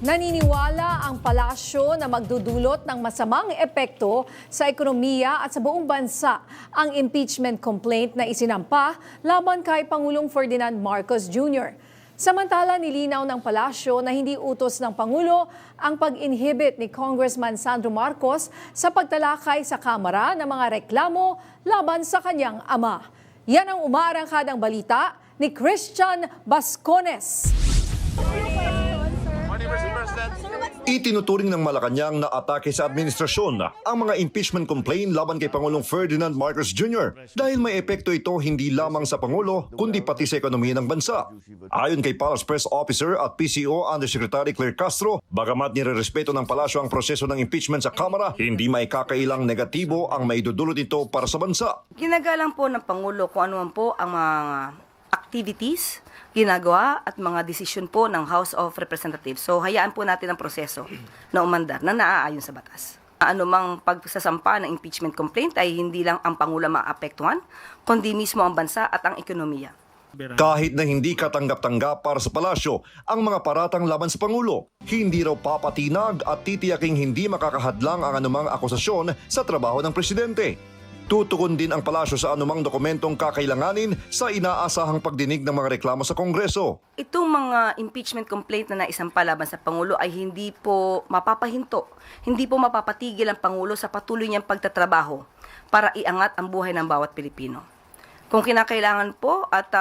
Naniniwala ang palasyo na magdudulot ng masamang epekto sa ekonomiya at sa buong bansa ang impeachment complaint na isinampa laban kay Pangulong Ferdinand Marcos Jr. Samantala, nilinaw ng palasyo na hindi utos ng Pangulo ang pag-inhibit ni Congressman Sandro Marcos sa pagtalakay sa Kamara ng mga reklamo laban sa kanyang ama. Yan ang umaarangkadang balita ni Christian Bascones. Itinuturing ng Malacanang na atake sa administrasyon ang mga impeachment complaint laban kay Pangulong Ferdinand Marcos Jr. dahil may epekto ito hindi lamang sa Pangulo kundi pati sa ekonomiya ng bansa. Ayon kay Palace Press Officer at PCO Undersecretary Claire Castro, bagamat nirerespeto ng palasyo ang proseso ng impeachment sa Kamara, hindi may kakailang negatibo ang maidudulot nito para sa bansa. Ginagalang po ng Pangulo kung ano man po ang mga activities, ginagawa at mga desisyon po ng House of Representatives. So hayaan po natin ang proseso na umandar na naaayon sa batas. Anumang pagsasampa ng impeachment complaint ay hindi lang ang Pangulo maapektuhan, kundi mismo ang bansa at ang ekonomiya. Kahit na hindi katanggap-tanggap para sa palasyo ang mga paratang laban sa Pangulo, hindi raw papatinag at titiyaking hindi makakahadlang ang anumang akusasyon sa trabaho ng presidente. Tutukon din ang palasyo sa anumang dokumentong kakailanganin sa inaasahang pagdinig ng mga reklamo sa Kongreso. Itong mga impeachment complaint na naisampa laban sa Pangulo ay hindi po mapapahinto, hindi po mapapatigil ang Pangulo sa patuloy niyang pagtatrabaho para iangat ang buhay ng bawat Pilipino. Kung kinakailangan po at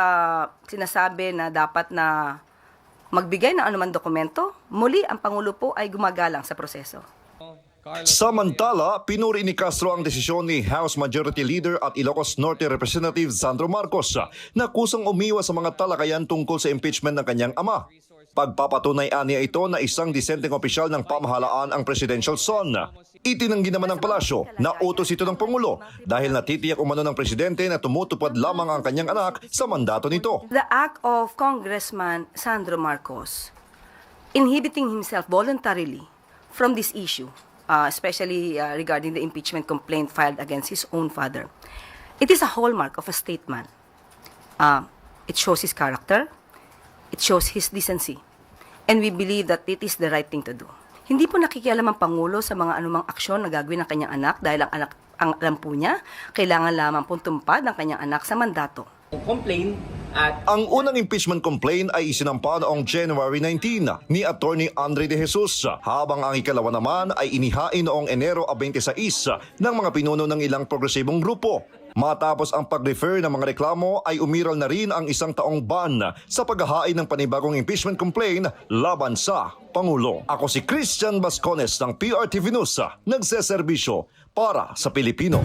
sinasabi na dapat na magbigay ng anumang dokumento, muli ang Pangulo po ay gumagalang sa proseso. Samantala, pinuri ni Castro ang desisyon ni House Majority Leader at Ilocos Norte Representative Sandro Marcos na kusang umiwas sa mga talakayan tungkol sa impeachment ng kanyang ama. Pagpapatunay niya ito na isang disenteng opisyal ng pamahalaan ang presidential son. Itinanggi naman ng palasyo na utos ito ng Pangulo dahil natitiyak umano ng presidente na tumutupad lamang ang kanyang anak sa mandato nito. The act of Congressman Sandro Marcos inhibiting himself voluntarily from this issue, especially regarding the impeachment complaint filed against his own father. It is a hallmark of a statesman. It shows his character, it shows his decency, and we believe that it is the right thing to do. Hindi po nakikialam ang Pangulo sa mga anumang aksyon na gagawin ng kanyang anak dahil ang alam po niya, kailangan lamang pong tumpad ng kanyang anak sa mandato. Ang unang impeachment complaint ay isinampa noong January 19 ni Attorney Andre De Jesus, habang ang ikalawa naman ay inihain noong Enero 26 ng mga pinuno ng ilang progresibong grupo. Matapos ang pag-refer ng mga reklamo ay umiral na rin ang isang taong ban sa paghahain ng panibagong impeachment complaint laban sa Pangulo. Ako si Christian Bascones ng PRTV News, nagseserbisyo para sa Pilipino.